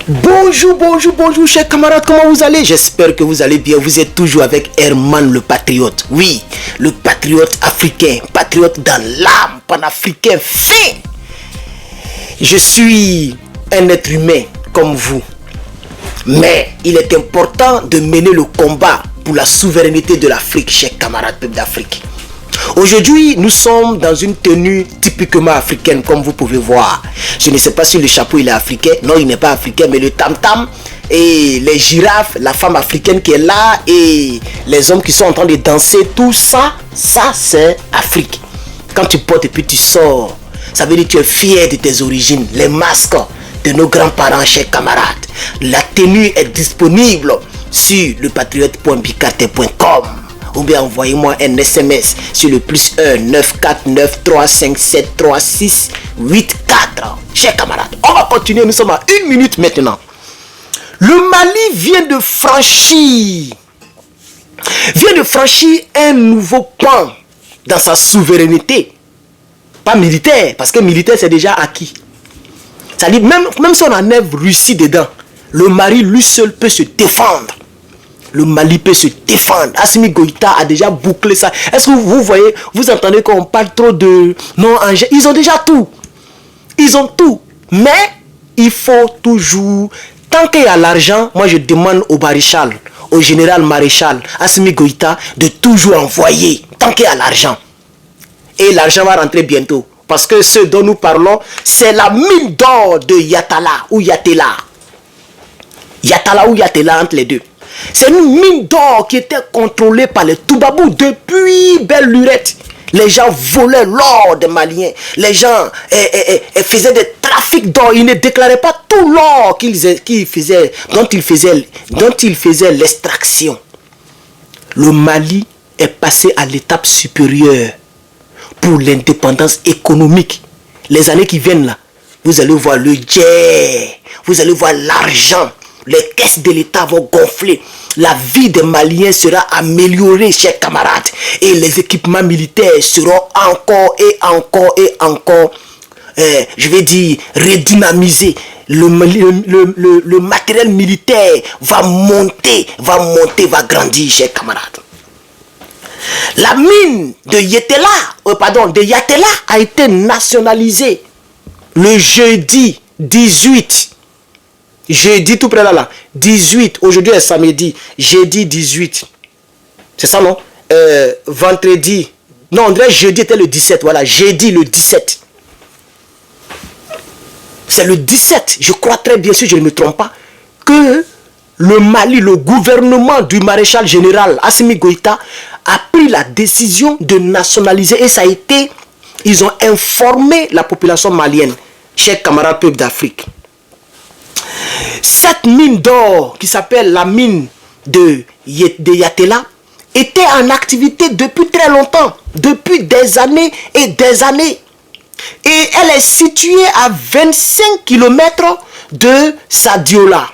Bonjour, bonjour, bonjour, chers camarades, comment vous allez? J'espère que vous allez bien. Vous êtes toujours avec Herman le patriote. Oui, le patriote africain, patriote dans l'âme, panafricain fin. Je suis un être humain comme vous. Mais il est important de mener le combat pour la souveraineté de l'Afrique, chers camarades peuple d'Afrique. Aujourd'hui, nous sommes dans une tenue typiquement africaine, comme vous pouvez voir. Je ne sais pas si le chapeau il est africain. Non, il n'est pas africain, mais le tam-tam et les girafes, la femme africaine qui est là et les hommes qui sont en train de danser, tout ça, c'est Afrique. Quand tu portes et puis tu sors, ça veut dire que tu es fier de tes origines, les masques de nos grands-parents, chers camarades. La tenue est disponible sur lepatriote.bicarte.com. ou bien envoyez-moi un SMS sur le +1 949 357 3684. Chers camarades, on va continuer, nous sommes à 1 minute maintenant. Le Mali vient de franchir un nouveau pan dans sa souveraineté. Pas militaire, parce que militaire c'est déjà acquis. C'est-à-dire, même si on enlève Russie dedans, le Mali lui seul peut se défendre. Le Mali peut se défendre. Assimi Goïta a déjà bouclé ça. Est-ce que vous voyez, vous entendez qu'on parle trop de... Non, ils ont déjà tout. Ils ont tout. Mais il faut toujours... Tant qu'il y a l'argent, moi je demande au maréchal, au général maréchal, Assimi Goïta, de toujours envoyer. Tant qu'il y a l'argent. Et l'argent va rentrer bientôt. Parce que ce dont nous parlons, c'est la mine d'or de Yatala ou Yatela. Yatala ou Yatela entre les deux. C'est une mine d'or qui était contrôlée par les Toubabous depuis belle lurette. Les gens volaient l'or des Maliens. Les gens faisaient des trafics d'or. Ils ne déclaraient pas tout l'or dont ils faisaient l'extraction. Le Mali est passé à l'étape supérieure pour l'indépendance économique. Les années qui viennent là, vous allez voir le jet, vous allez voir l'argent. Les caisses de l'État vont gonfler. La vie des Maliens sera améliorée, chers camarades. Et les équipements militaires seront encore et encore et encore, je vais dire, redynamisés. Le matériel militaire va monter, va grandir, chers camarades. La mine de Yatela a été nationalisée le jeudi 18. Jeudi tout près là. 18. Aujourd'hui est samedi. Jeudi 18. C'est ça non? Vendredi. Non, on dirait jeudi était le 17. Voilà. Jeudi le 17. C'est le 17. Je crois très bien, si je ne me trompe pas, que le Mali, le gouvernement du maréchal général Assimi Goïta a pris la décision de nationaliser. Et ça a été... Ils ont informé la population malienne. Chers camarades peuples d'Afrique. Cette mine d'or qui s'appelle la mine de Yatela était en activité depuis très longtemps, depuis des années et des années. Et elle est située à 25 km de Sadiola.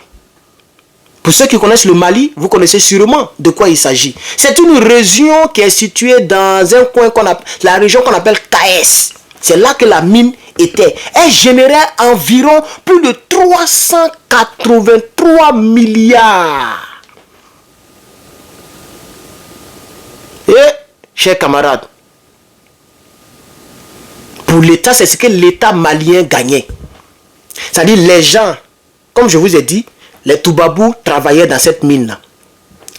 Pour ceux qui connaissent le Mali, vous connaissez sûrement de quoi il s'agit. C'est une région qui est située dans un coin qu'on appelle, la région qu'on appelle KS. C'est là que la mine était. Elle générait environ plus de 383 milliards. Et, chers camarades, pour l'État, c'est ce que l'État malien gagnait. C'est-à-dire les gens, comme je vous ai dit, les Toubabous travaillaient dans cette mine-là.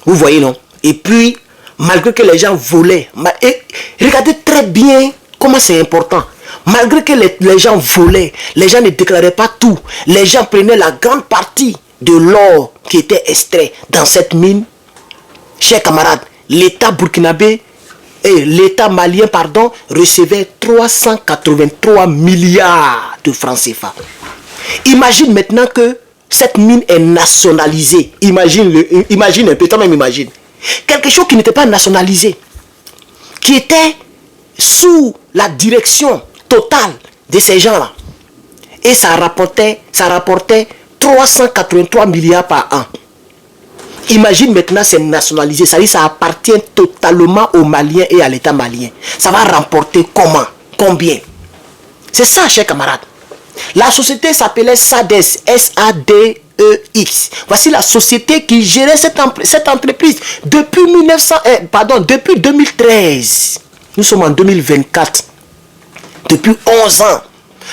Vous voyez, non? Et puis, malgré que les gens volaient, et regardez très bien comment c'est important. Malgré que les gens volaient, les gens ne déclaraient pas tout. Les gens prenaient la grande partie de l'or qui était extrait dans cette mine. Chers camarades, l'État burkinabé et l'État malien, recevait 383 milliards de francs CFA. Imagine maintenant que cette mine est nationalisée. Imagine un peu, toi-même imagine. Quelque chose qui n'était pas nationalisé, qui était sous la direction totale de ces gens-là. Et ça rapportait 383 milliards par an. Imagine maintenant c'est nationalisé, ça dit ça appartient totalement aux Maliens et à l'État malien. Ça va rapporter comment? Combien? C'est ça, chers camarades. La société s'appelait SADES, SADES. SEX. Voici la société qui gérait cette entreprise depuis depuis 2013. Nous sommes en 2024. Depuis 11 ans.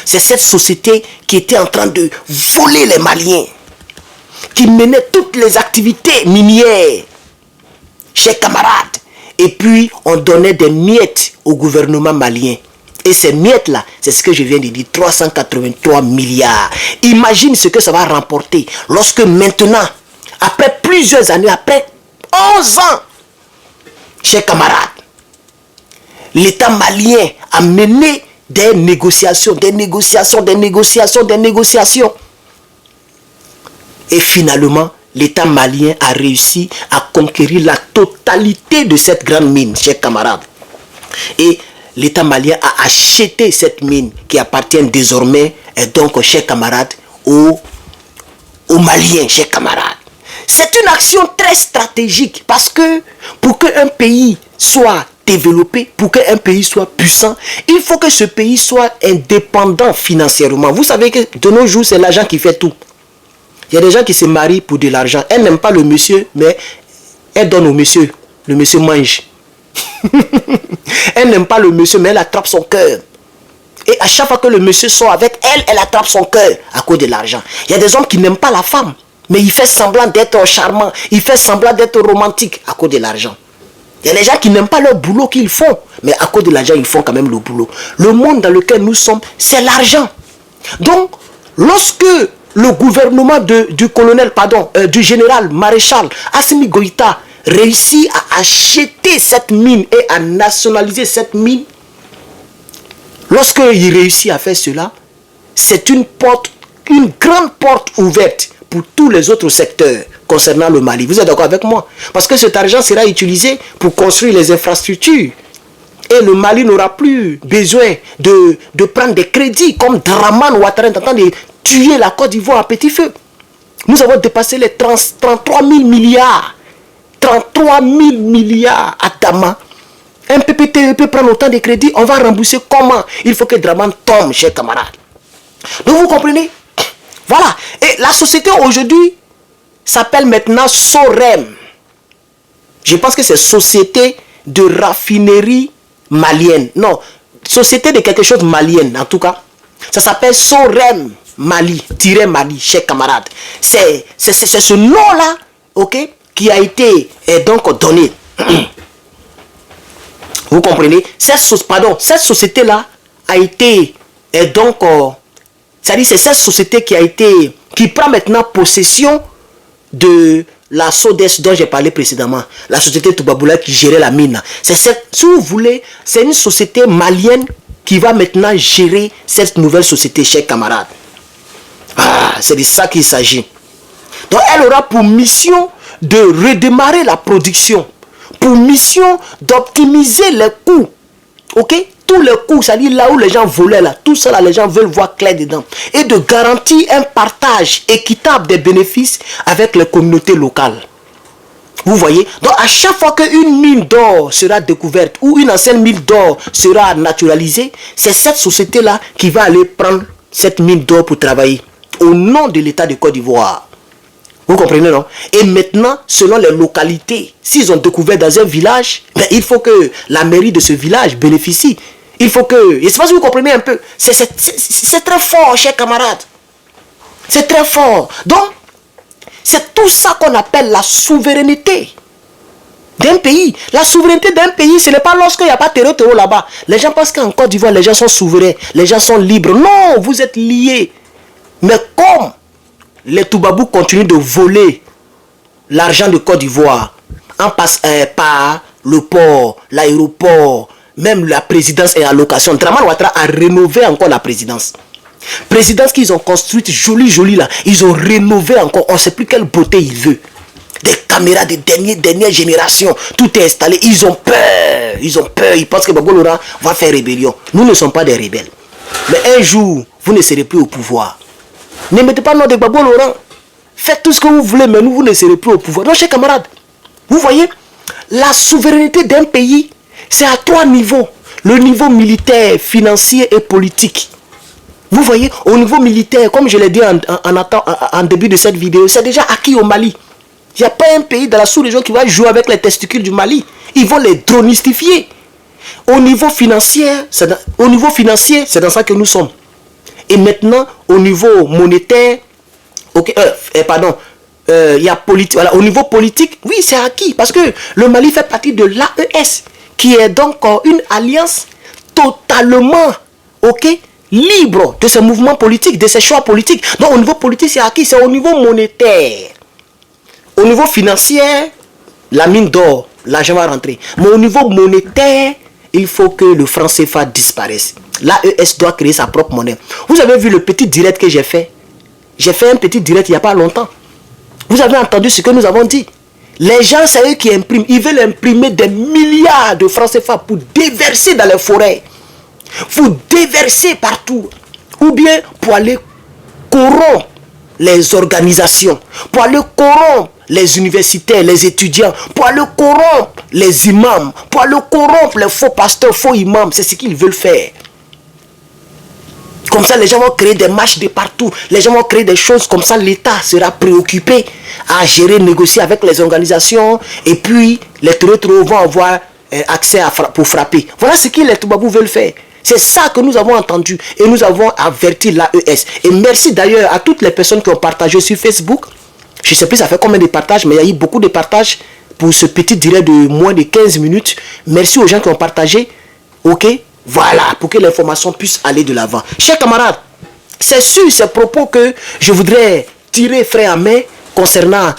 C'est cette société qui était en train de voler les Maliens, qui menait toutes les activités minières, chers camarades. Et puis, on donnait des miettes au gouvernement malien. Et ces miettes-là, c'est ce que je viens de dire, 383 milliards. Imagine ce que ça va remporter lorsque maintenant, après plusieurs années, après 11 ans, chers camarades, l'État malien a mené des négociations. Et finalement, l'État malien a réussi à conquérir la totalité de cette grande mine, chers camarades. Et l'État malien a acheté cette mine qui appartient désormais, et donc, chers camarades, aux Maliens, chers camarades. C'est une action très stratégique parce que pour qu'un pays soit développé, pour qu'un pays soit puissant, il faut que ce pays soit indépendant financièrement. Vous savez que de nos jours, c'est l'argent qui fait tout. Il y a des gens qui se marient pour de l'argent. Elle n'aime pas le monsieur, mais elle donne au monsieur. Le monsieur mange. Elle n'aime pas le monsieur, mais elle attrape son cœur. Et à chaque fois que le monsieur sort avec elle, elle attrape son cœur à cause de l'argent. Il y a des hommes qui n'aiment pas la femme, mais il fait semblant d'être charmant. Il fait semblant d'être romantique à cause de l'argent. Il y a des gens qui n'aiment pas leur boulot qu'ils font, mais à cause de l'argent, ils font quand même le boulot. Le monde dans lequel nous sommes, c'est l'argent. Donc, lorsque le gouvernement du général maréchal Assimi Goïta réussit à acheter cette mine et à nationaliser cette mine, lorsqu'il réussit à faire cela, c'est une grande porte ouverte pour tous les autres secteurs concernant le Mali. Vous êtes d'accord avec moi? Parce que cet argent sera utilisé pour construire les infrastructures. Et le Mali n'aura plus besoin de prendre des crédits comme Dramane Ouattara est en train de tuer la Côte d'Ivoire à petit feu. Nous avons dépassé les 33 000 milliards. 33 000 milliards à Dama. Un PPT peut prendre autant de crédits. On va rembourser comment? Il faut que Dramane tombe, chers camarades. Donc vous comprenez? Voilà. Et la société aujourd'hui s'appelle maintenant Sorem. Je pense que c'est Société de raffinerie malienne. Non, Société de quelque chose malienne en tout cas. Ça s'appelle Sorem Mali, Mali, chers camarades. C'est ce nom-là, ok, qui a été donc donné. Vous comprenez? Cette société-là a été donc... c'est-à-dire c'est cette société qui prend maintenant possession de la SODES dont j'ai parlé précédemment, la société Toubaboula qui gérait la mine. Si vous voulez, c'est une société malienne qui va maintenant gérer cette nouvelle société, chers camarades. Ah, c'est de ça qu'il s'agit. Donc elle aura pour mission de redémarrer la production, pour mission d'optimiser les coûts. Ok? Tous les coûts, c'est-à-dire là où les gens volaient, là, tout ça, là, les gens veulent voir clair dedans. Et de garantir un partage équitable des bénéfices avec les communautés locales. Vous voyez? Donc, à chaque fois qu'une mine d'or sera découverte ou une ancienne mine d'or sera naturalisée, c'est cette société-là qui va aller prendre cette mine d'or pour travailler au nom de l'État de Côte d'Ivoire. Vous comprenez, non? Et maintenant, selon les localités, s'ils ont découvert dans un village, ben, il faut que la mairie de ce village bénéficie. Il faut que... Je ne sais pas si vous comprenez un peu. C'est très fort, chers camarades. C'est très fort. Donc, c'est tout ça qu'on appelle la souveraineté d'un pays. La souveraineté d'un pays, ce n'est pas lorsqu'il n'y a pas terreau là-bas. Les gens pensent qu'en Côte d'Ivoire, les gens sont souverains. Les gens sont libres. Non, vous êtes liés. Mais comme les Toubabous continuent de voler l'argent de Côte d'Ivoire en passant par le port, l'aéroport, même la présidence et la location. Dramane Ouattara a rénové encore la présidence. Présidence qu'ils ont construite, jolie là. Ils ont rénové encore. On ne sait plus quelle beauté il veut. Des caméras de dernière génération. Tout est installé. Ils ont peur. Ils pensent que Gbagbo Laurent va faire rébellion. Nous ne sommes pas des rebelles. Mais un jour, vous ne serez plus au pouvoir. Ne mettez pas le nom de Gbagbo Laurent. Faites tout ce que vous voulez, mais vous ne serez plus au pouvoir. Donc, chers camarades, vous voyez, la souveraineté d'un pays, c'est à 3 niveaux. Le niveau militaire, financier et politique. Vous voyez, au niveau militaire, comme je l'ai dit en début de cette vidéo, c'est déjà acquis au Mali. Il n'y a pas un pays dans la sous-région qui va jouer avec les testicules du Mali. Ils vont les dronistifier. Au niveau financier, c'est dans ça que nous sommes. Et maintenant, au niveau monétaire, il y a politique. Voilà, au niveau politique, oui, c'est acquis. Parce que le Mali fait partie de l'AES, qui est donc une alliance totalement libre de ses mouvements politiques, de ses choix politiques. Donc au niveau politique, c'est acquis. C'est au niveau monétaire. Au niveau financier, la mine d'or, l'argent va rentrer. Mais au niveau monétaire, il faut que le franc CFA disparaisse. L'AES doit créer sa propre monnaie. Vous avez vu le petit direct que j'ai fait? J'ai fait un petit direct il n'y a pas longtemps. Vous avez entendu ce que nous avons dit? Les gens, c'est eux qui impriment. Ils veulent imprimer des milliards de francs CFA pour déverser dans les forêts. Vous déverser partout. Ou bien pour aller corrompre les organisations. Pour aller corrompre les universitaires, les étudiants. Pour aller corrompre les imams. Pour aller corrompre les faux pasteurs, faux imams. C'est ce qu'ils veulent faire. Comme ça, les gens vont créer des marches de partout. Les gens vont créer des choses comme ça. L'État sera préoccupé à gérer, négocier avec les organisations. Et puis, les terroristes vont avoir accès pour frapper. Voilà ce que les Toubabous veulent faire. C'est ça que nous avons entendu. Et nous avons averti l'AES. Et merci d'ailleurs à toutes les personnes qui ont partagé sur Facebook. Je ne sais plus ça fait combien de partages, mais il y a eu beaucoup de partages pour ce petit direct de moins de 15 minutes. Merci aux gens qui ont partagé. Ok? Voilà, pour que l'information puisse aller de l'avant. Chers camarades, c'est sur ces propos que je voudrais tirer frais à main concernant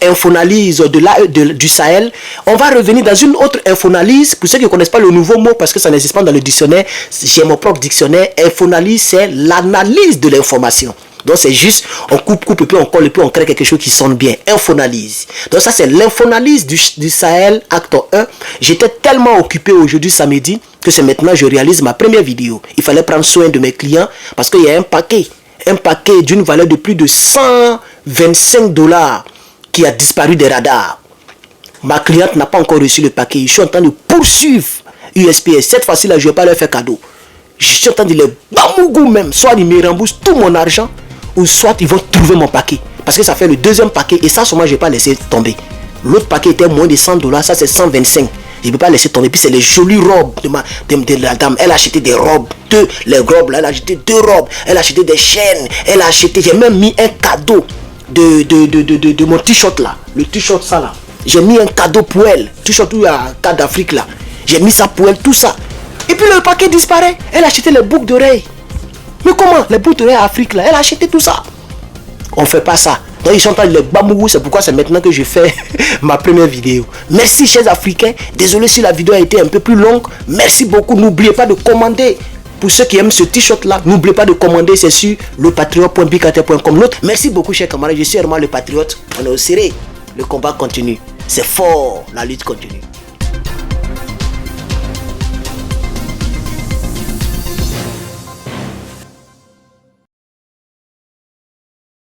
Infoanalyse du Sahel. On va revenir dans une autre Infoanalyse. Pour ceux qui ne connaissent pas le nouveau mot, parce que ça n'existe pas dans le dictionnaire, j'ai mon propre dictionnaire. Infoanalyse, c'est l'analyse de l'information. Donc c'est juste, on coupe et puis on colle et puis on crée quelque chose qui sonne bien. Infoanalyse. Donc ça c'est l'infoanalyse du Sahel, acte 1. J'étais tellement occupé aujourd'hui samedi que c'est maintenant je réalise ma première vidéo. Il fallait prendre soin de mes clients parce qu'il y a un paquet d'une valeur de plus de 125 $ qui a disparu des radars. Ma cliente n'a pas encore reçu le paquet. Je suis en train de poursuivre USPS. Cette fois-ci là, je ne vais pas leur faire cadeau. Je suis en train de les bamougou même. Soit ils me remboursent tout mon argent, ou soit ils vont trouver mon paquet. Parce que ça fait le deuxième paquet. Et ça, seulement, je ne vais pas laisser tomber. L'autre paquet était moins de 100 $. Ça, c'est 125. Je ne peux pas laisser tomber. Puis c'est les jolies robes de la dame. Elle a acheté des robes. Les robes là, elle a acheté 2 robes. Elle a acheté des chaînes. Elle a acheté. J'ai même mis un cadeau de mon t-shirt là. Le t-shirt ça là. J'ai mis un cadeau pour elle. T-shirt où il y a un cas d'Afrique là. J'ai mis ça pour elle, tout ça. Et puis le paquet disparaît. Elle a acheté les boucles d'oreilles. Mais comment? Les boucles d'oreilles Afrique là. Elle a acheté tout ça. On ne fait pas ça. Donc ils sont en train de les bamougou. C'est pourquoi c'est maintenant que je fais ma première vidéo. Merci chers Africains. Désolé si la vidéo a été un peu plus longue. Merci beaucoup. N'oubliez pas de commander. Pour ceux qui aiment ce t-shirt là, n'oubliez pas de commander. C'est sur lepatriote.bikater.com. Merci beaucoup chers camarades. Je suis vraiment le patriote. On est au serré. Le combat continue. C'est fort. La lutte continue.